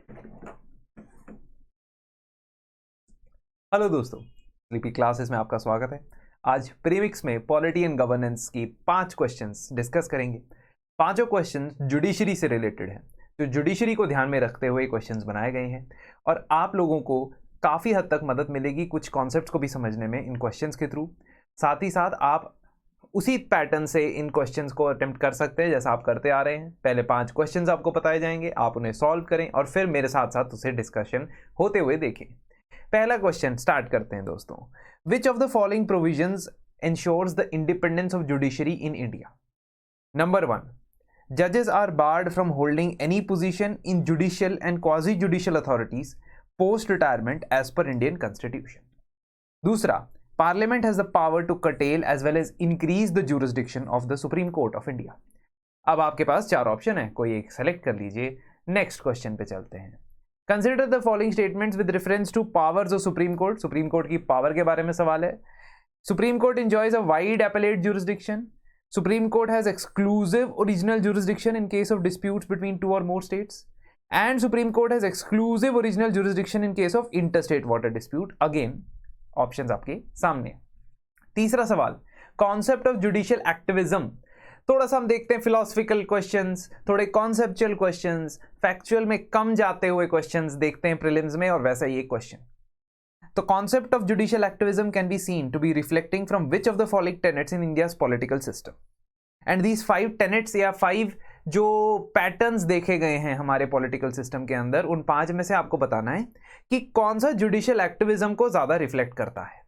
Hello दोस्तों, sleepy classes में आपका स्वागत है। आज प्रीमिक्स में पॉलिटी एंड गवर्नेंस की 5 क्वेश्चंस डिस्कस करेंगे। पांचों क्वेश्चंस जुडिशरी से रिलेटेड हैं, तो जुडिशरी को ध्यान में रखते हुए क्वेश्चंस बनाए गए हैं और आप लोगों को काफ़ी हद तक मदद मिलेगी कुछ कॉन्सेप्ट्स को भी समझने में इन क्वेश्चंस के थ्रू। साथ ही साथ आप उसी पैटर्न से इन क्वेश्चंस को अटेम्प्ट कर सकते हैं जैसा आप करते आ रहे हैं। पहले 5 क्वेश्चंस आपको बताए जाएंगे, आप उन्हें सॉल्व करें और फिर मेरे साथ साथ उसे डिस्कशन होते हुए देखें। पहला क्वेश्चन स्टार्ट करते हैं दोस्तों। Which of the following provisions ensures the independence of judiciary in India? Number 1, जजेस are barred from holding any position in judicial and quasi judicial authorities post retirement as per Indian constitution. दूसरा, parliament has the power to curtail as well as increase the jurisdiction of the supreme court of India. अब आपके पास 4 option है, कोई एक select कर लीजिए। Next question पे चलते हैं। Consider the following statements with reference two powers of Supreme Court. Supreme Court की पावर के बारे में सवाल है। Supreme court enjoys a wide appellate jurisdiction. Supreme Court has exclusive original jurisdiction in case of disputes between 2 or more states. And Supreme Court has exclusive original jurisdiction in case of interstate water dispute. Again, options आपके सामने। तीसरा सवाल, concept of judicial activism। थोड़ा सा हम देखते हैं philosophical questions, थोड़े कॉन्सेप्चुअल क्वेश्चंस, फैक्चुअल में कम जाते हुए क्वेश्चंस देखते हैं प्रीलिम्स में, और वैसा ये क्वेश्चन। तो concept of judicial activism can be seen to be reflecting from which of the following tenets in India's political system. And these 5 tenets या 5 जो पैटर्न्स देखे गए हैं हमारे पॉलिटिकल सिस्टम के अंदर, उन 5 में से आपको बताना है कि कौन सा जुडिशियल एक्टिविज्म को ज्यादा रिफ्लेक्ट करता है।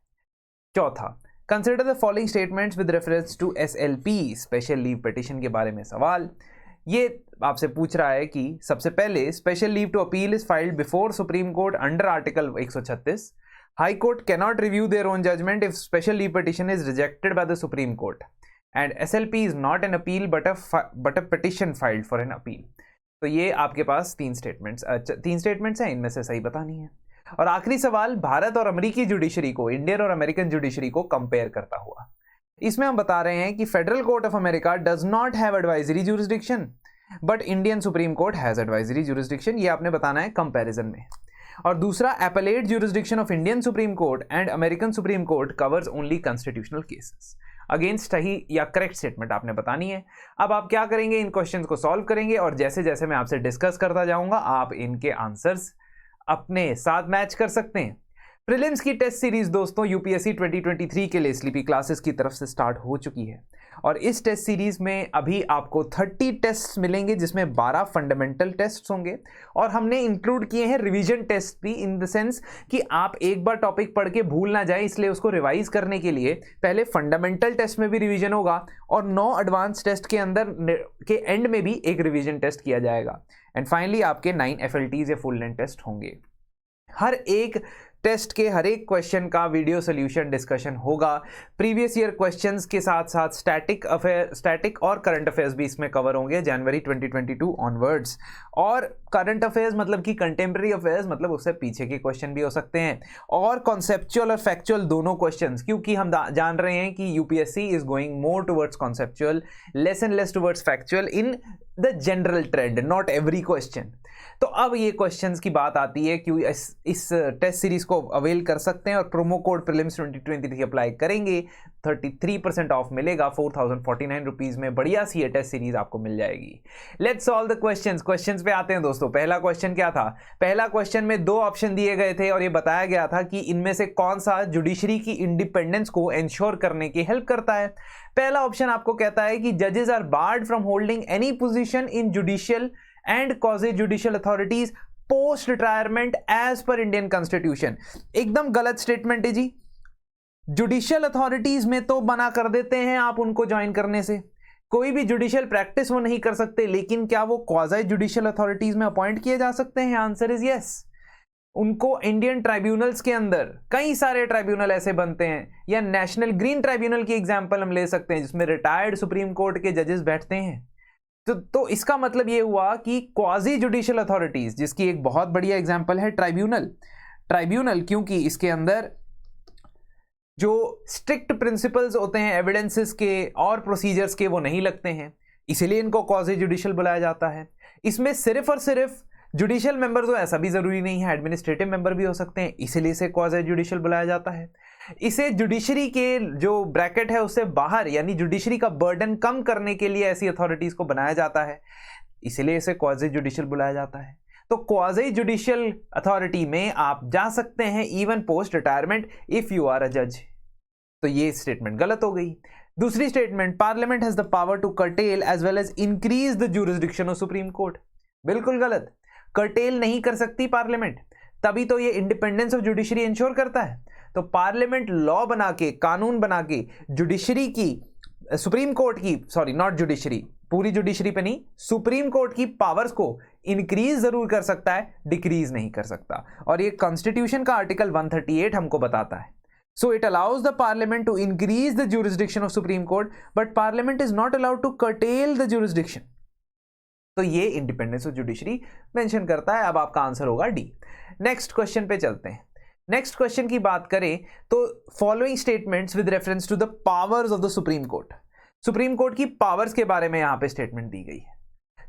चौथा, consider the following statements with reference to SLP, special leave petition के बारे में सवाल। ये आपसे पूछ रहा है कि सबसे पहले special leave to appeal is filed before supreme court under article 136। High court cannot review their own judgment if special leave petition is rejected by the supreme Court, and SLP is not an appeal but a petition filed for an appeal. तो ये आपके पास 3 statements हैं, इनमें से सही बतानी है। और आखिरी सवाल, भारत और अमेरिकी जुडिशरी को, इंडियन और अमेरिकन जुडिशरी को कंपेयर करता हुआ। इसमें हम बता रहे हैं कि federal court of America does not have advisory jurisdiction but Indian supreme court has advisory jurisdiction. ये आपने बताना है कंपैरिजन में। और दूसरा, appellate jurisdiction of Indian supreme Court and American supreme court covers only constitutional cases. Against सही या correct statement आपने बतानी है। अब आप क्या करेंगे, इन क्वेश्चंस को सॉल्व करेंगे और जैसे जैसे मैं आपसे डिस्कस करता जाऊंगा आप इनके आंसर्स अपने साथ मैच कर सकते हैं। प्रीलिम्स की टेस्ट सीरीज दोस्तों यूपीएससी 2023 के लिए स्लीपी क्लासेस की तरफ से स्टार्ट हो चुकी है और इस टेस्ट सीरीज में अभी आपको 30 टेस्ट मिलेंगे जिसमें 12 फंडामेंटल टेस्ट होंगे और हमने इंक्लूड किए हैं रिवीजन टेस्ट भी, इन द सेंस कि आप एक बार टॉपिक पढ़ के भूल ना जाए, इसलिए उसको रिवाइज करने के लिए पहले फंडामेंटल टेस्ट में भी रिवीजन होगा और 9 एडवांस टेस्ट के अंदर के एंड में भी एक रिवीजन टेस्ट किया जाएगा एंड फाइनली आपके 9 FLTs या फुल लेंथ टेस्ट होंगे। हर एक टेस्ट के हर एक क्वेश्चन का वीडियो सोल्यूशन डिस्कशन होगा। प्रीवियस ईयर क्वेश्चंस के साथ साथ स्टैटिक और करंट अफेयर्स भी इसमें कवर होंगे जनवरी 2022 ऑनवर्ड्स। और करंट अफेयर्स मतलब कि कंटेम्प्रेरी अफेयर्स, मतलब उससे पीछे के क्वेश्चन भी हो सकते हैं, और कॉन्सेप्चुअल और फैक्चुअल दोनों क्वेश्चंस, क्योंकि हम जान रहे हैं कि UPSC is going more towards conceptual, less and less towards factual in the general trend, not every question. तो अब ये क्वेश्चंस की बात आती है कि इस टेस्ट सीरीज को अवेल कर सकते हैं और प्रोमो कोड प्रीलिम्स 2023 अप्लाई करेंगे, 33% ऑफ मिलेगा 4049 रुपीज में। बढ़िया सी टेस्ट सीरीज आपको मिल जाएगी। लेट्स सॉल्व द क्वेश्चंस पे आते हैं दोस्तों। पहला क्वेश्चन क्या था? पहला क्वेश्चन में 2 ऑप्शन दिए गए थे और ये बताया गया था कि इनमें से कौन सा जुडिशरी की इंडिपेंडेंस को एंश्योर करने की हेल्प करता है। पहला ऑप्शन आपको कहता है कि जजेस are barred from holding any position in judicial and quasi judicial authorities post retirement as per Indian constitution. एकदम गलत स्टेटमेंट है जी। जुडिशियल अथॉरिटीज में तो मना कर देते हैं आप उनको ज्वाइन करने से, कोई भी जुडिशियल प्रैक्टिस वो नहीं कर सकते, लेकिन क्या वो क्वाजी जुडिशियल अथॉरिटीज में अपॉइंट किए जा सकते हैं? Answer is yes. उनको इंडियन ट्राइब्यूनल्स के अंदर कई सारे ट्राइब्यूनल ऐसे बनते हैं, या नेशनल ग्रीन ट्राइब्यूनल की एग्जांपल हम ले सकते हैं जिसमें रिटायर्ड सुप्रीम कोर्ट के जजेस बैठते हैं। तो इसका मतलब ये हुआ कि क्वाजी जुडिशियल अथॉरिटीज, जिसकी एक बहुत बढ़िया एग्जांपल है ट्राइब्यूनल, क्योंकि इसके अंदर जो स्ट्रिक्ट प्रिंसिपल्स होते हैं एविडेंसेस के और प्रोसीजर्स के वो नहीं लगते हैं, इसीलिए इनको क्वाजी जुडिशियल बुलाया जाता है। इसमें सिर्फ और सिर्फ जुडिशियल मेंबर तो ऐसा भी जरूरी नहीं है, एडमिनिस्ट्रेटिव मेंबर भी हो सकते हैं, इसीलिए इसे क्वाज़ी जुडिशियल बुलाया जाता है। इसे जुडिशरी के जो ब्रैकेट है उससे बाहर, यानी जुडिशरी का बर्डन कम करने के लिए ऐसी अथॉरिटीज को बनाया जाता है, इसीलिए इसे क्वाज़ी जुडिशियल बुलाया जाता है। तो क्वाज़ी जुडिशियल अथॉरिटी में आप जा सकते हैं even post retirement if you are a जज। तो ये स्टेटमेंट गलत हो गई। दूसरी statement, parliament has the power to curtail as well as increase the jurisdiction of Supreme Court, बिल्कुल गलत। कर्टेल नहीं कर सकती पार्लियामेंट, तभी तो ये इंडिपेंडेंस ऑफ जुडिशरी इंश्योर करता है। तो पार्लियामेंट लॉ बना के, कानून बना के जुडिशरी की, सुप्रीम कोर्ट की, सॉरी नॉट जुडिशरी, पूरी जुडिशरी पे नहीं, सुप्रीम कोर्ट की पावर्स को इंक्रीज जरूर कर सकता है, डिक्रीज नहीं कर सकता। और ये कॉन्स्टिट्यूशन का आर्टिकल 138 हमको बताता है। So it allows the parliament to increase the jurisdiction of Supreme Court, but parliament is not allowed to curtail the jurisdiction. तो ये इंडिपेंडेंस ऑफ जुडिशरी मेंशन करता है। अब आपका आंसर होगा डी। नेक्स्ट क्वेश्चन पे चलते हैं। नेक्स्ट क्वेश्चन की बात करें तो following statements with reference to the powers of the supreme Court, Supreme Court की पावर्स के बारे में यहां पे स्टेटमेंट दी गई है।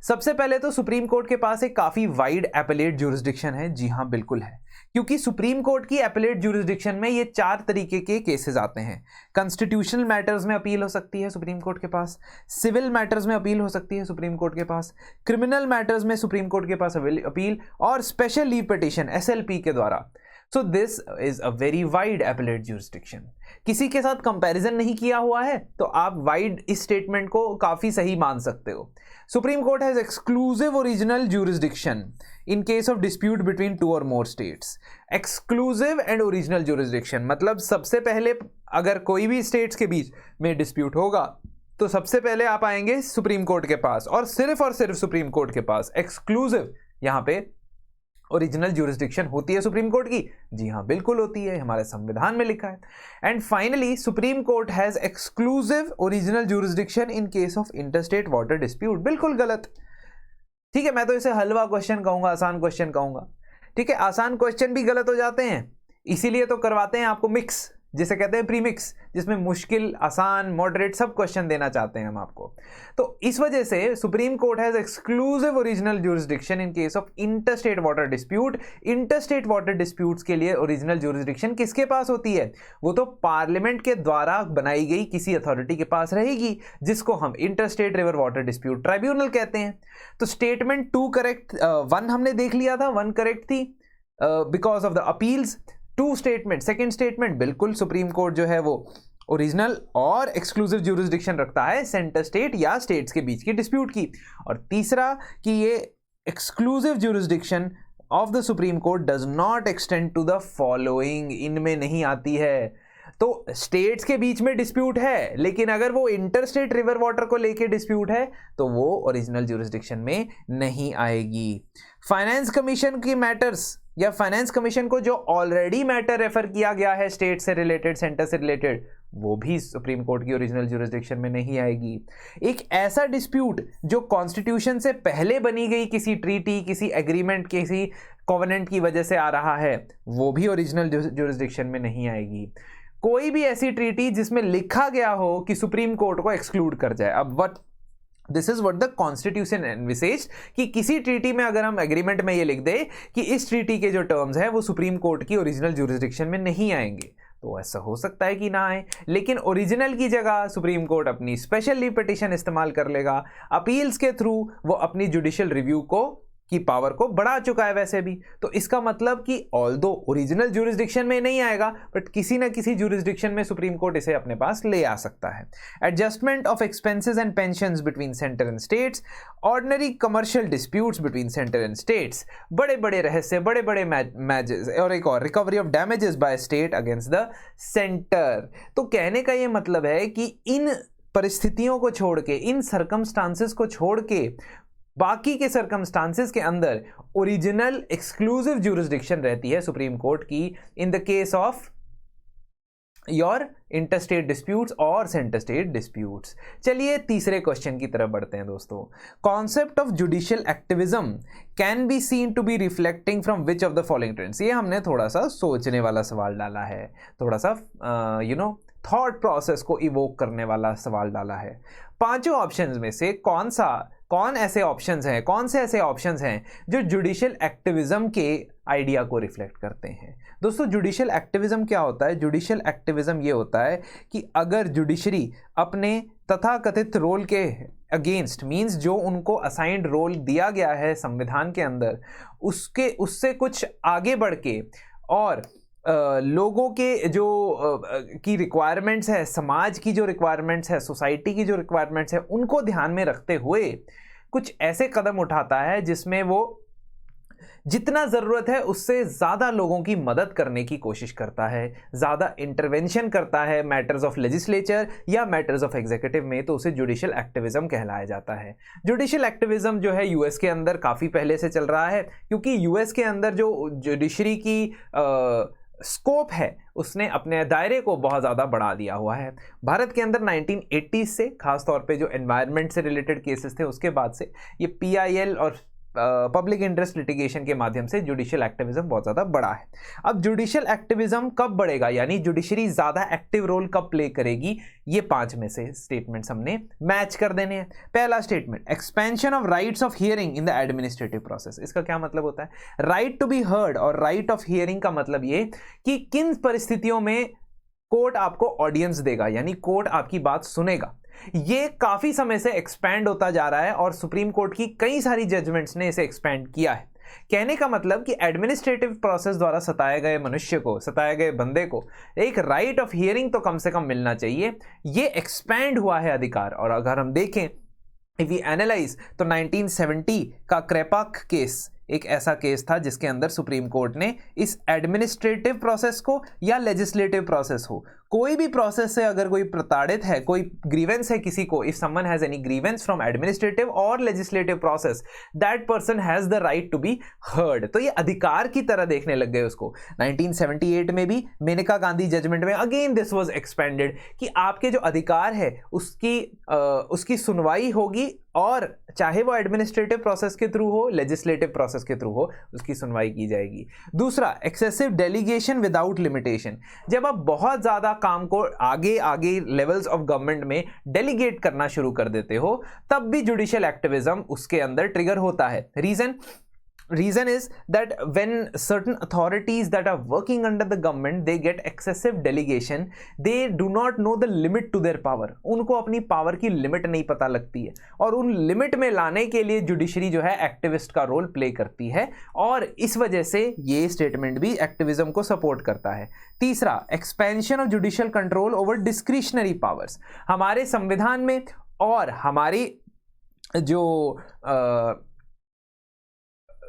सबसे पहले तो सुप्रीम कोर्ट के पास एक काफी वाइड एपेलेट ज्यूरिसडिक्शन है। जी हां, बिल्कुल है, क्योंकि सुप्रीम कोर्ट की एपेलेट ज्यूरिसडिक्शन में ये 4 तरीके के केसेस आते हैं। कॉन्स्टिट्यूशनल मैटर्स में अपील हो सकती है सुप्रीम कोर्ट के पास, सिविल मैटर्स में अपील हो सकती है सुप्रीम कोर्ट के पास, क्रिमिनल मैटर्स में सुप्रीम कोर्ट के पास अपील, और स्पेशल लीव पिटीशन एसएलपी के द्वारा। So this is a very wide appellate jurisdiction. किसी के साथ कंपैरिजन नहीं किया हुआ है तो आप वाइड इस स्टेटमेंट को काफी सही मान सकते हो। Supreme court has exclusive original jurisdiction in case of dispute between 2 और more states. Exclusive and original jurisdiction मतलब सबसे पहले अगर कोई भी स्टेट्स के बीच में डिस्प्यूट होगा तो सबसे पहले आप आएंगे सुप्रीम कोर्ट के पास, और सिर्फ सुप्रीम कोर्ट के पास। एक्सक्लूसिव यहां पे ओरिजिनल ज्यूरिसडिक्शन होती है सुप्रीम कोर्ट की। जी हां, बिल्कुल होती है, हमारे संविधान में लिखा है। And finally supreme court has exclusive original jurisdiction in case of interstate water dispute. बिल्कुल गलत। ठीक है, मैं तो इसे हलवा क्वेश्चन कहूंगा, आसान क्वेश्चन कहूंगा। ठीक है, आसान क्वेश्चन भी गलत हो जाते हैं, इसीलिए तो करवाते हैं आपको मिक्स, जिसे कहते हैं प्रीमिक्स, जिसमें मुश्किल, आसान, मॉडरेट सब क्वेश्चन देना चाहते हैं हम आपको। तो इस वजह से supreme court has exclusive original jurisdiction in case of interstate water dispute. Interstate water disputes के लिए ओरिजिनल ज्यूरिसडिक्शन किसके पास होती है? वो तो पार्लियामेंट के द्वारा बनाई गई किसी अथॉरिटी के पास रहेगी, जिसको हम interstate river water dispute tribunal कहते हैं। तो स्टेटमेंट 2 करेक्ट, 1 हमने देख लिया था, 1 करेक्ट थी because of the appeals. 2 statement, second statement बिल्कुल सुप्रीम कोर्ट जो है वो ओरिजिनल और एक्सक्लूसिव ज्यूरिसडिक्शन रखता है सेंटर स्टेट या स्टेट्स के बीच की डिस्प्यूट की। और तीसरा कि ये exclusive jurisdiction of the supreme Court does not extend to the following, इनमें नहीं आती है। तो स्टेट्स के बीच में डिस्प्यूट है, लेकिन अगर वो इंटरस्टेट रिवर वाटर को लेके डिस्प्यूट है तो वो ओरिजिनल ज्यूरिसडिक्शन में नहीं आएगी। फाइनेंस कमीशन की मैटर्स या फाइनेंस कमीशन को जो ऑलरेडी मैटर रेफर किया गया है स्टेट से रिलेटेड, सेंटर से रिलेटेड, वो भी सुप्रीम कोर्ट की ओरिजिनल ज्यूरिसडिक्शन में नहीं आएगी। एक ऐसा डिस्प्यूट जो कॉन्स्टिट्यूशन से पहले बनी गई किसी ट्रीटी, किसी एग्रीमेंट, किसी कॉवेनेंट की वजह से आ रहा है, वो भी ओरिजिनल ज्यूरिसडिक्शन में नहीं आएगी। कोई भी ऐसी ट्रीटी जिसमें लिखा गया हो कि सुप्रीम कोर्ट को एक्सक्लूड कर जाए। अब this is what the constitution envisages, कि किसी ट्रीटी में अगर हम एग्रीमेंट में ये लिख दे कि इस ट्रीटी के जो टर्म्स हैं वो सुप्रीम कोर्ट की ओरिजिनल ज्यूरिसडिक्शन में नहीं आएंगे, तो ऐसा हो सकता है कि ना आए, लेकिन ओरिजिनल की जगह सुप्रीम कोर्ट अपनी स्पेशल लीव पिटीशन इस्तेमाल कर लेगा। अपील्स के थ्रू वो अपनी जुडिशियल रिव्यू की पावर को बढ़ा चुका है वैसे भी। तो इसका मतलब कि ऑल्दो ओरिजिनल ज्यूरिसडिक्शन में नहीं आएगा, बट किसी ना किसी ज्यूरिसडिक्शन में सुप्रीम कोर्ट इसे अपने पास ले आ सकता है। Adjustment of expenses and pensions between centre and states, ordinary commercial disputes between centre and states, बड़े बड़े रहस्य, बड़े बड़े मैचेस, और एक और recovery of damages by state against the centre. तो कहने का ये मतलब है कि इन परिस्थितियों को छोड़ के, इन सर्कमस्टांसेस को छोड़ के बाकी के सर्कमस्टांसेस के अंदर ओरिजिनल एक्सक्लूसिव ज्यूरिसडिक्शन रहती है सुप्रीम कोर्ट की in the case of your interstate disputes और सेंटर स्टेट डिस्प्यूट्स। चलिए तीसरे क्वेश्चन की तरफ बढ़ते हैं दोस्तों। Concept of judicial activism can be seen to be reflecting from which of the following trends. ये हमने थोड़ा सा सोचने वाला सवाल डाला है, थोड़ा सा थॉट प्रोसेस को इवोक करने वाला सवाल डाला है। पांचों ऑप्शंस में से कौन से ऐसे ऑप्शंस हैं जो जुडिशियल एक्टिविज्म के आइडिया को रिफ्लेक्ट करते हैं। दोस्तों, जुडिशियल एक्टिविज्म क्या होता है? जुडिशियल एक्टिविज्म ये होता है कि अगर जुडिशरी अपने तथाकथित रोल के अगेंस्ट, मींस जो उनको असाइंड रोल दिया गया है संविधान के अंदर, उससे कुछ आगे बढ़ के और लोगों के जो की रिक्वायरमेंट्स है, समाज की जो रिक्वायरमेंट्स है, सोसाइटी की जो रिक्वायरमेंट्स है, उनको ध्यान में रखते हुए कुछ ऐसे कदम उठाता है जिसमें वो जितना ज़रूरत है उससे ज़्यादा लोगों की मदद करने की कोशिश करता है, ज़्यादा इंटरवेंशन करता है मैटर्स ऑफ लेजिस्लेचर या मैटर्स ऑफ एग्जीक्यूटिव में, तो उसे जुडिशियल एक्टिविज्म कहलाया जाता है। जुडिशियल एक्टिविज्म जो है यूएस के अंदर काफ़ी पहले से चल रहा है, क्योंकि यूएस के अंदर जो जुडिशरी की स्कोप है उसने अपने दायरे को बहुत ज़्यादा बढ़ा दिया हुआ है। भारत के अंदर 1980s से, खासतौर पे जो एनवायरनमेंट से रिलेटेड केसेस थे उसके बाद से, ये पीआईएल और पब्लिक इंटरेस्ट लिटिगेशन के माध्यम से जुडिशियल एक्टिविज्म बहुत ज़्यादा बढ़ा है। अब जुडिशियल एक्टिविज्म कब बढ़ेगा, यानी जुडिशरी ज़्यादा एक्टिव रोल कब प्ले करेगी, ये 5 में से स्टेटमेंट्स हमने मैच कर देने हैं। पहला statement, expansion of rights of hearing in the administrative process. इसका क्या मतलब होता है? राइट टू बी हर्ड और राइट ऑफ हियरिंग का मतलब ये कि किन परिस्थितियों में कोर्ट आपको ऑडियंस देगा, यानी कोर्ट आपकी बात सुनेगा। ये काफी समय से एक्सपैंड होता जा रहा है और सुप्रीम कोर्ट की कई सारी जजमेंट्स ने इसे एक्सपैंड किया है। कहने का मतलब कि एडमिनिस्ट्रेटिव प्रोसेस द्वारा सताए गए मनुष्य को, सताए गए बंदे को एक राइट ऑफ हियरिंग तो कम से कम मिलना चाहिए। ये एक्सपैंड हुआ है अधिकार। और अगर हम देखें, इफ वी एनालाइज, तो 1970 का क्रेपाक केस एक ऐसा केस था जिसके अंदर सुप्रीम कोर्ट ने इस एडमिनिस्ट्रेटिव प्रोसेस को या लेजिस्लेटिव प्रोसेस हो, कोई भी प्रोसेस से अगर कोई प्रताड़ित है, कोई ग्रीवेंस है किसी को, if someone has any grievance from administrative और legislative process, that person has the right to be heard. तो ये अधिकार की तरह देखने लग गए उसको। 1978 में भी मेनका गांधी जजमेंट में अगेन दिस वाज एक्सपेंडेड कि आपके जो अधिकार है उसकी सुनवाई होगी, और चाहे वो एडमिनिस्ट्रेटिव प्रोसेस के थ्रू हो, लेजिस्लेटिव प्रोसेस के थ्रू हो, उसकी सुनवाई की जाएगी। दूसरा, एक्सेसिव डेलीगेशन विदाउट लिमिटेशन। जब आप बहुत ज्यादा काम को आगे लेवल्स ऑफ गवर्नमेंट में डेलीगेट करना शुरू कर देते हो, तब भी जुडिशियल एक्टिविज्म उसके अंदर ट्रिगर होता है। Reason is that when certain authorities that are working under the government, they get excessive delegation, they do not know the limit to their power. उनको अपनी पावर की लिमिट नहीं पता लगती है, और उन लिमिट में लाने के लिए जुडिशरी जो है एक्टिविस्ट का रोल प्ले करती है, और इस वजह से ये स्टेटमेंट भी एक्टिविज्म को सपोर्ट करता है। तीसरा, expansion of judicial control over discretionary powers. हमारे संविधान में और हमारी जो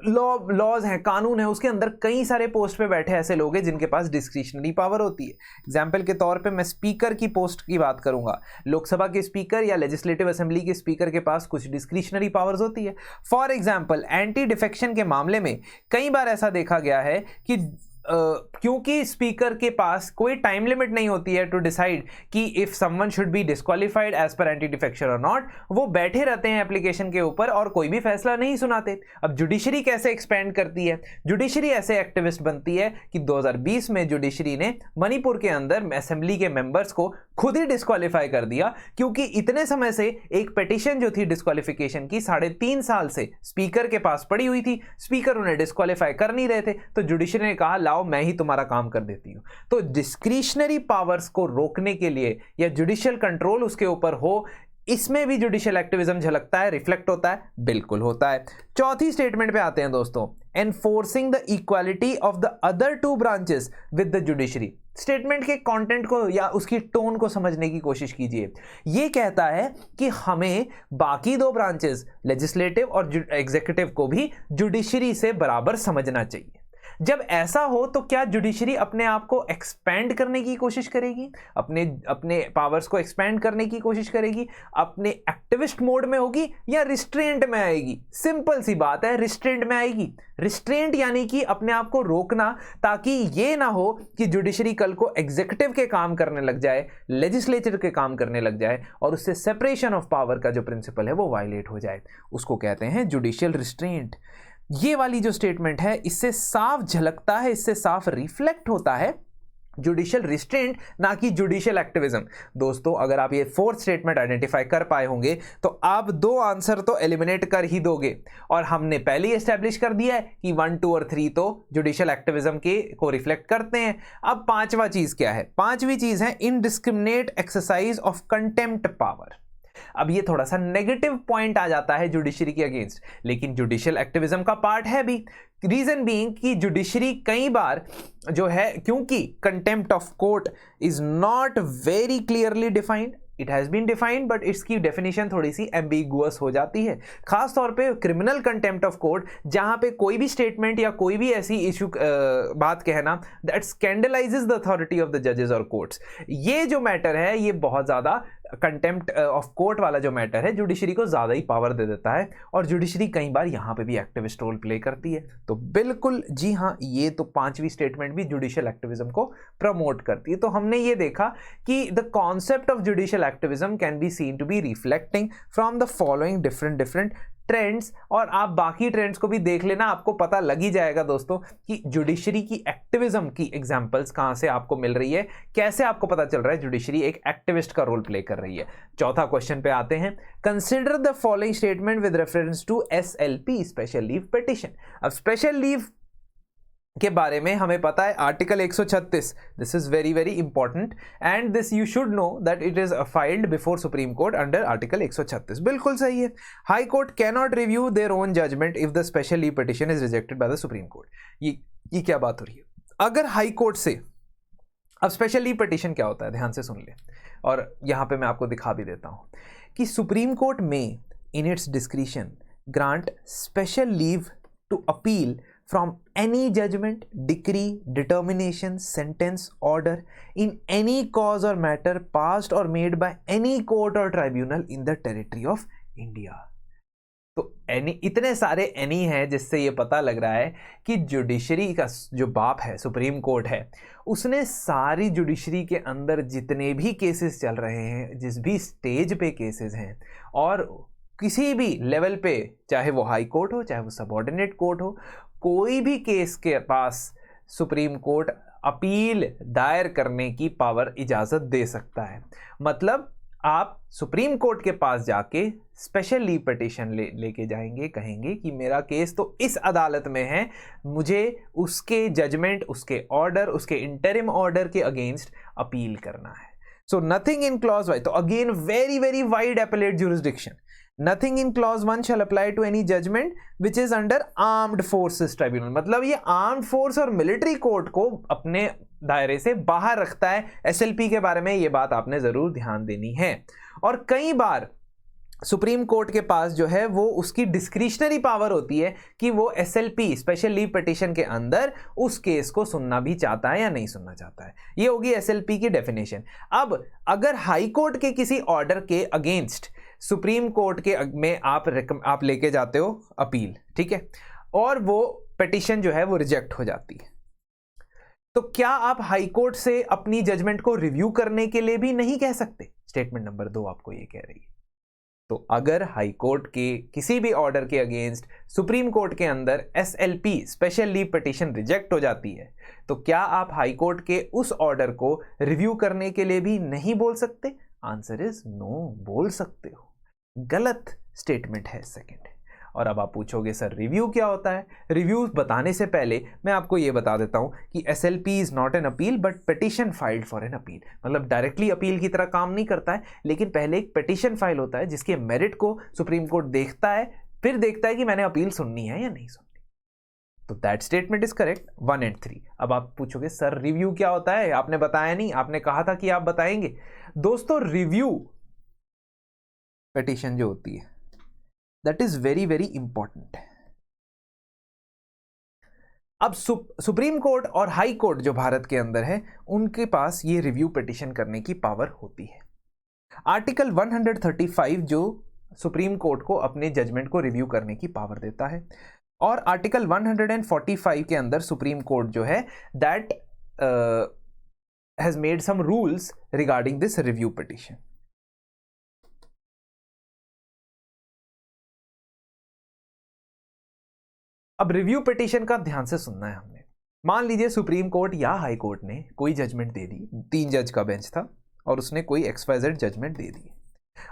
लॉज हैं, कानून है, उसके अंदर कई सारे पोस्ट पे बैठे ऐसे लोग हैं जिनके पास डिस्क्रिशनरी पावर होती है। एग्जाम्पल के तौर पे मैं स्पीकर की पोस्ट की बात करूंगा। लोकसभा के स्पीकर या लेजिस्लेटिव असेंबली के स्पीकर के पास कुछ डिस्क्रिशनरी पावर्स होती है। फॉर एग्जाम्पल, एंटी डिफेक्शन के मामले में कई बार ऐसा देखा गया है कि क्योंकि स्पीकर के पास कोई टाइम लिमिट नहीं होती है टू डिसाइड कि if someone should be disqualified as per anti defection और नॉट, वो बैठे रहते हैं एप्लीकेशन के ऊपर और कोई भी फैसला नहीं सुनाते। अब जुडिशरी कैसे एक्सपेंड करती है? जुडिशरी ऐसे एक्टिविस्ट बनती है कि 2020 में जुडिशरी ने मणिपुर के अंदर असेंबली के मेंबर्स को खुद ही डिस्क्वालीफाई कर दिया, क्योंकि इतने समय से एक पिटीशन जो थी डिस्क्वालिफिकेशन की 3.5 साल से स्पीकर के पास पड़ी हुई थी, स्पीकर उन्हें डिस्क्वालीफाई कर नहीं रहे थे, तो जुडिशरी ने कहा लाओ मैं ही तुम्हारा काम कर देती हूं। तो डिस्क्रिशनरी पावर्स को रोकने के लिए या जुडिशियल कंट्रोल उसके ऊपर हो, इसमें भी जुडिशियल एक्टिविज्म झलकता है, रिफ्लेक्ट होता है, बिल्कुल होता है। चौथी स्टेटमेंट पे आते हैं दोस्तों, enforcing the equality of the other 2 branches with the judiciary. Statement के कंटेंट को या उसकी टोन को समझने की कोशिश कीजिए। यह कहता है कि हमें बाकी 2 ब्रांचेस, लेजिस्लेटिव और एग्जीक्यूटिव को भी जुडिशरी से बराबर समझना चाहिए। जब ऐसा हो तो क्या जुडिशरी अपने आप को एक्सपैंड करने की कोशिश करेगी, अपने पावर्स को एक्सपैंड करने की कोशिश करेगी, अपने एक्टिविस्ट मोड में होगी या रिस्ट्रेंट में आएगी? सिंपल सी बात है, रिस्ट्रेंट में आएगी। रिस्ट्रेंट यानी कि अपने आप को रोकना, ताकि ये ना हो कि जुडिशरी कल को एग्जीक्यूटिव के काम करने लग जाए, लेजिस्लेचर के काम करने लग जाए और उससे सेपरेशन ऑफ पावर का जो प्रिंसिपल है वो वायलेट हो जाए। उसको कहते हैं जुडिशियल रिस्ट्रेंट। ये वाली जो स्टेटमेंट है, इससे साफ झलकता है, इससे साफ रिफ्लेक्ट होता है जुडिशियल रिस्ट्रेंट, ना कि जुडिशियल एक्टिविज्म। दोस्तों अगर आप ये फोर्थ स्टेटमेंट आइडेंटिफाई कर पाए होंगे तो आप 2 आंसर तो एलिमिनेट कर ही दोगे, और हमने पहले ही एस्टैब्लिश कर दिया है कि 1, 2 और 3 तो जुडिशियल एक्टिविज्म के को रिफ्लेक्ट करते हैं। अब पांचवा चीज क्या है? पांचवी चीज है indiscriminate exercise of contempt power. अब ये थोड़ा सा नेगेटिव पॉइंट आ जाता है जुडिशरी के अगेंस्ट, लेकिन जुडिशियल एक्टिविज्म का पार्ट है भी। रीजन बीइंग कि जुडिशरी कई बार जो है, क्योंकि contempt of court is not very clearly defined, it has been defined but इसकी डेफिनेशन थोड़ी सी एम्बिगुअस हो जाती है, खास तौर पे क्रिमिनल कंटेम्प्ट ऑफ कोर्ट, जहां पे कोई भी स्टेटमेंट या कोई भी ऐसी इशू बात कहना that scandalises the authority of the जजेस और कोर्ट्स, ये जो मैटर है ये बहुत ज्यादा कंटेम्प्ट ऑफ कोर्ट वाला जो मैटर है जुडिशरी को ज्यादा ही पावर दे देता है, और जुडिशरी कई बार यहां पे भी एक्टिविस्ट रोल प्ले करती है। तो बिल्कुल जी हाँ, ये तो पांचवी स्टेटमेंट भी जुडिशियल एक्टिविज्म को प्रमोट करती है। तो हमने ये देखा कि the concept of judicial activism can be seen to be reflecting from the following different trends, और आप बाकी ट्रेंड्स को भी देख लेना, आपको पता लग ही जाएगा दोस्तों कि जुडिशरी की एक्टिविज्म की एग्जांपल्स कहां से आपको मिल रही है, कैसे आपको पता चल रहा है जुडिशरी एक एक्टिविस्ट का रोल प्ले कर रही है। चौथा क्वेश्चन पे आते हैं, consider the following statement with reference to SLP, special leave petition. अब स्पेशल लीव के बारे में हमें पता है article 136, this is very very important and this you should know that it is filed before supreme court under article 136। बिल्कुल सही है। High court can not review their own judgment if the special leave petition is rejected by the supreme court. ये क्या बात हो रही है? अगर हाई कोर्ट से, अब स्पेशल लीव पिटिशन क्या होता है ध्यान से सुन ले, और यहां पे मैं आपको दिखा भी देता हूं कि सुप्रीम कोर्ट में in its discretion grant special leave to appeal from any judgment, decree, determination, sentence, order in any cause or matter passed or made by any court or tribunal in the territory of India। तो any, इतने सारे any हैं जिससे ये पता लग रहा है कि जुडिशरी का जो बाप है सुप्रीम कोर्ट है, उसने सारी जुडिशरी के अंदर जितने भी केसेस चल रहे हैं, जिस भी स्टेज पे केसेस हैं, और किसी भी लेवल पे, चाहे वो हाई कोर्ट हो चाहे वो सबऑर्डिनेट कोर्ट हो, कोई भी केस के पास सुप्रीम कोर्ट अपील दायर करने की पावर इजाजत दे सकता है। मतलब आप सुप्रीम कोर्ट के पास जाके स्पेशल लीव पिटिशन लेके जाएंगे, कहेंगे कि मेरा केस तो इस अदालत में है, मुझे उसके जजमेंट, उसके ऑर्डर, उसके इंटरिम ऑर्डर के अगेंस्ट अपील करना है। So nothing in clause wise, तो again very very wide appellate jurisdiction. Nothing in clause 1 shall apply to any judgment which is under armed forces tribunal। मतलब ये armed force और military court को अपने दायरे से बाहर रखता है। SLP के बारे में ये बात आपने जरूर ध्यान देनी है। और कई बार सुप्रीम कोर्ट के पास जो है वो उसकी डिस्क्रिशनरी पावर होती है कि वो SLP, स्पेशल लीव पिटिशन के अंदर उस केस को सुनना भी चाहता है या नहीं सुनना चाहता है। ये होगी SLP की डेफिनेशन। अब अगर हाई कोर्ट के किसी ऑर्डर के अगेंस्ट सुप्रीम कोर्ट के में आप लेके जाते हो अपील, ठीक है, और वो पिटिशन जो है वो रिजेक्ट हो जाती है, तो क्या आप हाई कोर्ट से अपनी जजमेंट को रिव्यू करने के लिए भी नहीं कह सकते? स्टेटमेंट नंबर 2 आपको ये कह रही है। तो अगर हाई कोर्ट के किसी भी ऑर्डर के अगेंस्ट सुप्रीम कोर्ट के अंदर SLP, special leave petition reject हो जाती है, तो क्या आप हाई कोर्ट के उस ऑर्डर को रिव्यू करने के लिए भी नहीं बोल सकते? आंसर इज नो, बोल सकते हो। गलत स्टेटमेंट है सेकंड। और अब आप पूछोगे सर रिव्यू क्या होता है? रिव्यू बताने से पहले मैं आपको यह बता देता हूं कि SLP is not an appeal but petition filed for an appeal. मतलब डायरेक्टली अपील की तरह काम नहीं करता है, लेकिन पहले एक पिटिशन फाइल होता है जिसके मेरिट को सुप्रीम कोर्ट देखता है, फिर देखता है कि मैंने अपील सुननी है या नहीं सुननी। तो that statement is correct 1 and 3। अब आप पूछोगे सर रिव्यू क्या होता है? आपने बताया नहीं, आपने कहा था कि आप बताएंगे। दोस्तों रिव्यू पिटिशन जो होती है that is very very important. अब सुप्रीम कोर्ट और हाई कोर्ट जो भारत के अंदर है, उनके पास ये रिव्यू पिटिशन करने की पावर होती है। आर्टिकल 135 जो सुप्रीम कोर्ट को अपने जजमेंट को रिव्यू करने की पावर देता है, और आर्टिकल 145 के अंदर सुप्रीम कोर्ट जो है that has made some rules regarding this review petition. अब रिव्यू पिटिशन का ध्यान से सुनना है हमने। मान लीजिए सुप्रीम कोर्ट या हाई कोर्ट ने कोई जजमेंट दे दी, 3 जज का बेंच था और उसने कोई XYZ जजमेंट दे दी।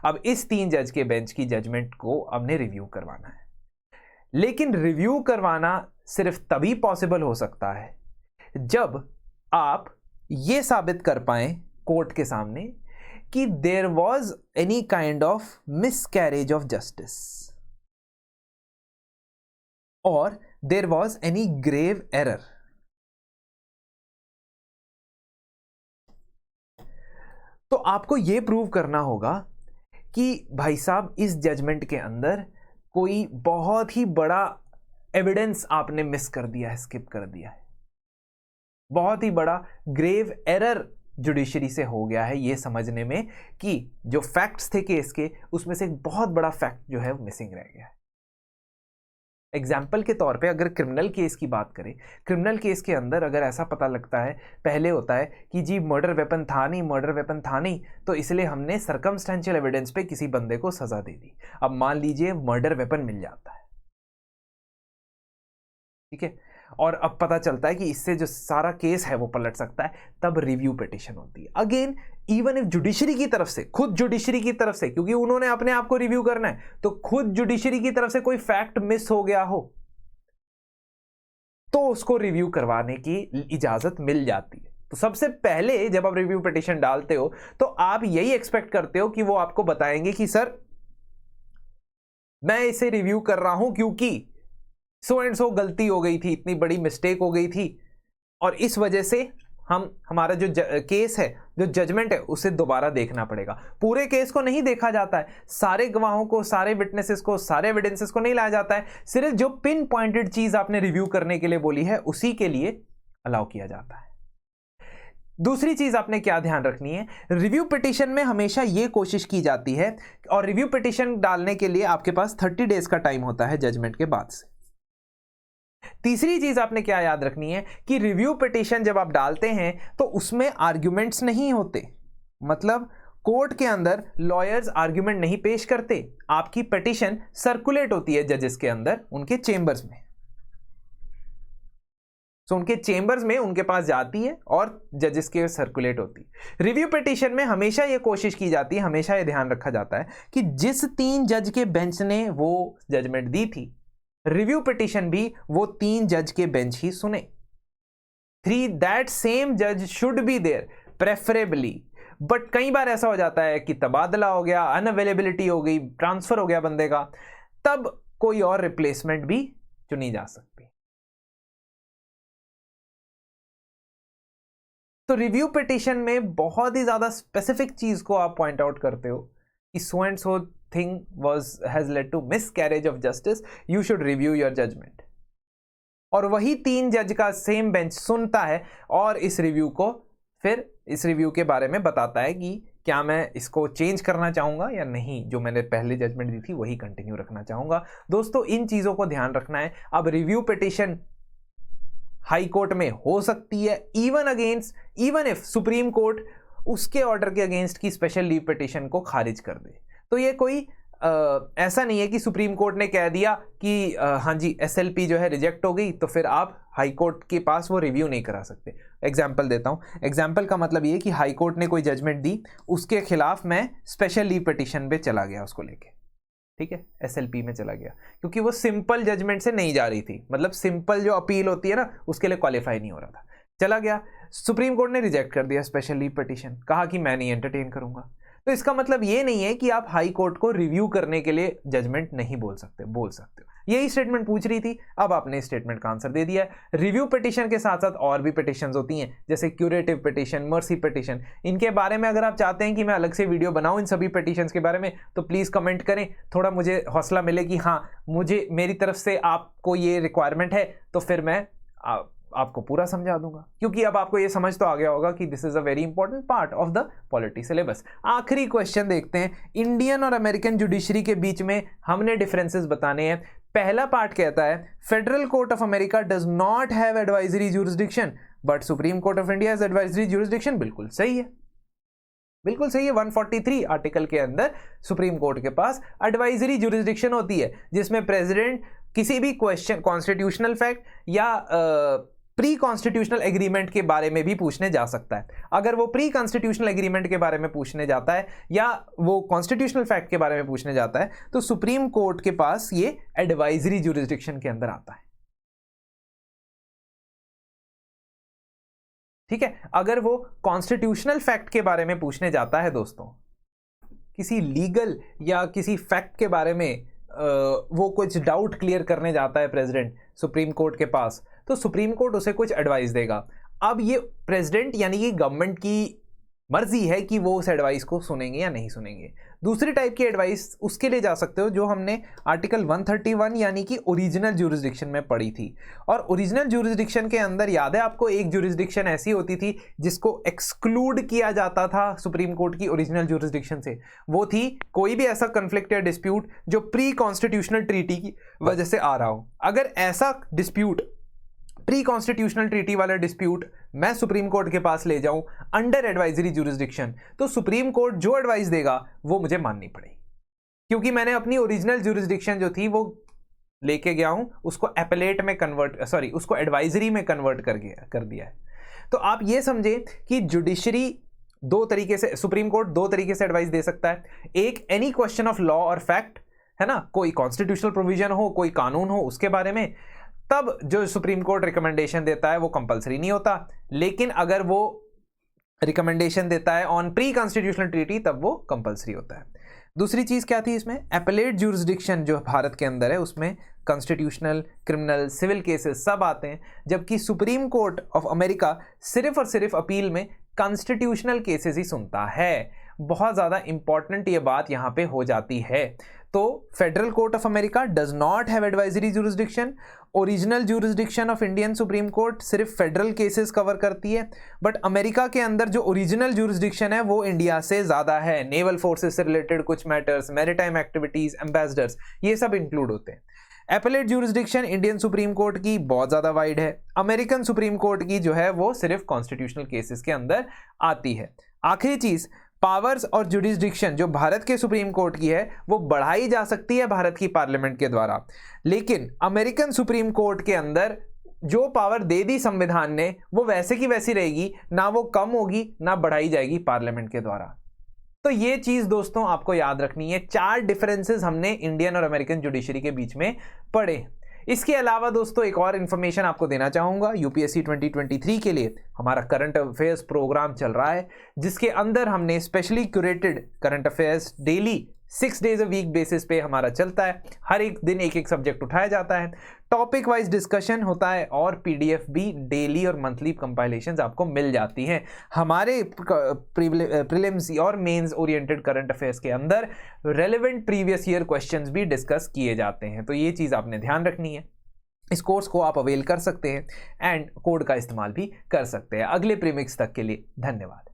अब इस 3 जज के बेंच की जजमेंट को हमने रिव्यू करवाना है, लेकिन रिव्यू करवाना सिर्फ तभी पॉसिबल हो सकता है जब आप ये साबित कर पाएं कोर्ट के सामने कि there was any kind of miscarriage of justice और there was any grave error. तो आपको यह प्रूव करना होगा कि भाई साहब इस जजमेंट के अंदर कोई बहुत ही बड़ा एविडेंस आपने मिस कर दिया है, स्किप कर दिया है, बहुत ही बड़ा ग्रेव एरर जुडिशरी से हो गया है ये समझने में कि जो फैक्ट्स थे केस के उसमें से एक बहुत बड़ा फैक्ट जो है वो मिसिंग रह गया है। एग्जाम्पल के तौर पे अगर क्रिमिनल केस की बात करें, क्रिमिनल केस के अंदर अगर ऐसा पता लगता है, पहले होता है कि जी मर्डर वेपन था नहीं, तो इसलिए हमने सर्कमस्टेंशियल एविडेंस पे किसी बंदे को सजा दे दी। अब मान लीजिए मर्डर वेपन मिल जाता है, ठीक है, और अब पता चलता है कि इससे जो सारा केस है वो पलट सकता है, तब रिव्यू पिटीशन होती है। अगेन इवन इफ जुडिशरी की तरफ से, खुद जुडिशरी की तरफ से, क्योंकि उन्होंने अपने आप को रिव्यू करना है, तो खुद जुडिशरी की तरफ से कोई फैक्ट मिस हो गया हो तो उसको रिव्यू करवाने की इजाजत मिल जाती है। तो सबसे पहले जब आप रिव्यू पिटीशन डालते हो तो आप यही एक्सपेक्ट करते हो कि वो आपको बताएंगे कि सर मैं इसे रिव्यू कर रहा हूं क्योंकि सो एंड सो गलती हो गई थी, इतनी बड़ी मिस्टेक हो गई थी और इस वजह से हमारा जो केस है, जो जजमेंट है, उसे दोबारा देखना पड़ेगा। पूरे केस को नहीं देखा जाता है, सारे गवाहों को, सारे विटनेसेस को, सारे एविडेंसेस को नहीं लाया जाता है, सिर्फ जो पिन पॉइंटेड चीज आपने रिव्यू करने के लिए बोली है उसी के लिए अलाउ किया जाता है। दूसरी चीज आपने क्या ध्यान रखनी है, रिव्यू पिटीशन में हमेशा यह कोशिश की जाती है, और रिव्यू पिटीशन डालने के लिए आपके पास 30 डेज का टाइम होता है जजमेंट के बाद से। तीसरी चीज आपने क्या याद रखनी है कि रिव्यू पिटीशन जब आप डालते हैं तो उसमें आर्ग्यूमेंट्स नहीं होते, मतलब कोर्ट के अंदर लॉयर्स आर्ग्यूमेंट नहीं पेश करते, आपकी पिटीशन सर्कुलेट होती है जजेस के अंदर, उनके चेंबर्स में। तो उनके चेंबर्स में उनके पास जाती है और जजेस के सर्कुलेट होती है। रिव्यू पिटीशन में हमेशा यह कोशिश की जाती है, हमेशा यह ध्यान रखा जाता है कि जिस 3 जज के बेंच ने वो जजमेंट दी थी, रिव्यू पिटीशन भी वो 3 जज के बेंच ही सुने। दैट सेम जज should be there preferably. But कई बार ऐसा हो जाता है कि तबादला हो गया, अनअवेलेबिलिटी हो गई, ट्रांसफर हो गया बंदे का, तब कोई और रिप्लेसमेंट भी चुनी जा सकती। तो रिव्यू पिटीशन में बहुत ही ज्यादा स्पेसिफिक चीज को आप पॉइंट आउट करते हो कि so and so thing has led to miscarriage of justice, you should review your judgment। और वही 3 जज का सेम बेंच सुनता है और इस रिव्यू को फिर इस रिव्यू के बारे में बताता है कि क्या मैं इसको चेंज करना चाहूंगा या नहीं, जो मैंने पहले जजमेंट दी थी वही कंटिन्यू रखना चाहूंगा। दोस्तों इन चीजों को ध्यान रखना है। अब रिव्यू पिटीशन हाई कोर्ट में हो सकती है, इवन इफ सुप्रीम कोर्ट उसके ऑर्डर के अगेंस्ट की स्पेशल लीव पिटीशन को खारिज कर दे। तो ये कोई ऐसा नहीं है कि सुप्रीम कोर्ट ने कह दिया कि हाँ जी SLP जो है रिजेक्ट हो गई तो फिर आप हाई कोर्ट के पास वो रिव्यू नहीं करा सकते। एग्जाम्पल देता हूँ, एग्जाम्पल का मतलब ये कि हाई कोर्ट ने कोई जजमेंट दी, उसके खिलाफ मैं स्पेशल लीव पिटीशन पे चला गया उसको लेके, ठीक है, SLP में चला गया, क्योंकि वो सिंपल जजमेंट से नहीं जा रही थी, मतलब सिंपल जो अपील होती है ना उसके लिए क्वालिफाई नहीं हो रहा था, चला गया, सुप्रीम कोर्ट ने रिजेक्ट कर दिया स्पेशल लीव पिटीशन, कहा कि मैं नहीं एंटरटेन करूंगा। तो इसका मतलब ये नहीं है कि आप हाई कोर्ट को रिव्यू करने के लिए जजमेंट नहीं बोल सकते हो। यही स्टेटमेंट पूछ रही थी, अब आपने स्टेटमेंट का आंसर दे दिया है। रिव्यू पिटीशन के साथ साथ और भी पिटीशंस होती हैं, जैसे क्यूरेटिव पिटीशन, मर्सी पिटीशन। इनके बारे में अगर आप चाहते हैं कि मैं अलग से वीडियो बनाऊं इन सभी पिटीशंस के बारे में, तो प्लीज़ कमेंट करें, थोड़ा मुझे हौसला मिले कि हाँ मुझे मेरी तरफ से आपको ये रिक्वायरमेंट है, तो फिर मैं आपको पूरा समझा दूंगा, क्योंकि अब आपको ये समझ तो आ गया होगा कि this is a very important part of the polity syllabus. आखिरी क्वेश्चन देखते हैं, इंडियन और अमेरिकन जुडिशरी के बीच में हमने डिफरेंसेस बताने हैं। पहला पार्ट कहता है federal court of America does not have advisory jurisdiction but supreme court of India has advisory jurisdiction. बिल्कुल सही है, बिल्कुल सही है। 143 आर्टिकल के अंदर सुप्रीम कोर्ट के पास एडवाइजरी ज्यूरिसडिक्शन होती है, जिसमें प्रेसिडेंट किसी भी क्वेश्चन, कॉन्स्टिट्यूशनल फैक्ट या प्री कॉन्स्टिट्यूशनल एग्रीमेंट के बारे में भी पूछने जा सकता है। अगर वो प्री कॉन्स्टिट्यूशनल एग्रीमेंट के बारे में पूछने जाता है या वो कॉन्स्टिट्यूशनल फैक्ट के बारे में पूछने जाता है तो सुप्रीम कोर्ट के पास ये एडवाइजरी ज्यूरिसडिक्शन के अंदर आता है। ठीक है, अगर वो कॉन्स्टिट्यूशनल फैक्ट के बारे में पूछने जाता है दोस्तों, किसी लीगल या किसी फैक्ट के बारे में वो कुछ डाउट क्लियर करने जाता है प्रेसिडेंट सुप्रीम कोर्ट के पास, तो सुप्रीम कोर्ट उसे कुछ एडवाइस देगा। अब ये प्रेसिडेंट यानी कि गवर्नमेंट की मर्जी है कि वो उस एडवाइस को सुनेंगे या नहीं सुनेंगे। दूसरी टाइप की एडवाइस उसके लिए जा सकते हो जो हमने आर्टिकल 131 यानी कि ओरिजिनल ज्यूरिसडिक्शन में पढ़ी थी। और ओरिजिनल ज्यूरिसडिक्शन के अंदर याद है आपको, एक ज्यूरिसडिक्शन ऐसी होती थी जिसको एक्सक्लूड किया जाता था सुप्रीम कोर्ट की ओरिजिनल ज्यूरिसडिक्शन से, वो थी कोई भी ऐसा कन्फ्लिक्ट या डिस्प्यूट जो प्री कॉन्स्टिट्यूशनल ट्रीटी की वजह से आ रहा हो। अगर ऐसा डिस्प्यूट, प्री कॉन्स्टिट्यूशनल ट्रीटी वाला डिस्प्यूट मैं सुप्रीम कोर्ट के पास ले जाऊं अंडर एडवाइजरी ज्यूरिसडिक्शन, तो सुप्रीम कोर्ट जो एडवाइस देगा वो मुझे माननी पड़ेगी, क्योंकि मैंने अपनी ओरिजिनल ज्यूरिसडिक्शन जो थी वो लेके गया हूं, उसको एपेलेट में उसको एडवाइजरी में कन्वर्ट कर दिया है। तो आप ये समझे कि जुडिशरी दो तरीके से, सुप्रीम कोर्ट दो तरीके से एडवाइस दे सकता है। एक, एनी क्वेश्चन ऑफ लॉ और फैक्ट, है ना, कोई कॉन्स्टिट्यूशनल प्रोविजन हो, कोई कानून हो, उसके बारे में, तब जो सुप्रीम कोर्ट रिकमेंडेशन देता है वो कंपलसरी नहीं होता। लेकिन अगर वो रिकमेंडेशन देता है ऑन प्री कॉन्स्टिट्यूशनल ट्रीटी तब वो कंपलसरी होता है। दूसरी चीज क्या थी इसमें, एपेलेट ज्यूरिसडिक्शन जो भारत के अंदर है उसमें कॉन्स्टिट्यूशनल, क्रिमिनल, सिविल केसेस सब आते हैं, जबकि सुप्रीम कोर्ट ऑफ अमेरिका सिर्फ और सिर्फ अपील में कॉन्स्टिट्यूशनल केसेस ही सुनता है। बहुत ज़्यादा इंपॉर्टेंट ये बात यहाँ पे हो जाती है। तो federal court of America does not have advisory jurisdiction. Original jurisdiction of Indian supreme court सिर्फ फेडरल केसेस कवर करती है, बट अमेरिका के अंदर जो ओरिजिनल ज्यूरिसडिक्शन है वो इंडिया से ज़्यादा है। नेवल फोर्सेस से रिलेटेड कुछ मैटर्स, मैरीटाइम एक्टिविटीज़, एम्बेसडर्स, ये सब इंक्लूड होते हैं। Appellate jurisdiction Indian supreme Court की बहुत ज़्यादा वाइड है, अमेरिकन सुप्रीम कोर्ट की जो है वो सिर्फ कॉन्स्टिट्यूशनल केसेस के अंदर आती है। आखिरी चीज़, पावर्स और जुडिसडिक्शन जो भारत के सुप्रीम कोर्ट की है वो बढ़ाई जा सकती है भारत की पार्लियामेंट के द्वारा, लेकिन अमेरिकन सुप्रीम कोर्ट के अंदर जो पावर दे दी संविधान ने वो वैसे की वैसी रहेगी, ना वो कम होगी ना बढ़ाई जाएगी पार्लियामेंट के द्वारा। तो ये चीज दोस्तों आपको याद रखनी है। 4 डिफरेंसेस हमने इंडियन और अमेरिकन जुडिशरी के बीच में पढ़े। इसके अलावा दोस्तों एक और इन्फॉर्मेशन आपको देना चाहूँगा, यूपीएससी 2023 के लिए हमारा करंट अफेयर्स प्रोग्राम चल रहा है, जिसके अंदर हमने specially curated current affairs daily 6 days a week basis पे हमारा चलता है। हर एक दिन एक एक सब्जेक्ट उठाया जाता है, टॉपिक वाइज डिस्कशन होता है और पीडीएफ भी डेली और मंथली कंपाइलेशंस आपको मिल जाती हैं। हमारे प्रीलिम्स और मेंस ओरिएंटेड करंट अफेयर्स के अंदर रेलेवेंट प्रीवियस ईयर क्वेश्चंस भी डिस्कस किए जाते हैं। तो ये चीज़ आपने ध्यान रखनी है। इस कोर्स को आप अवेल कर सकते हैं एंड कोड का इस्तेमाल भी कर सकते हैं। अगले प्रीमिक्स तक के लिए धन्यवाद।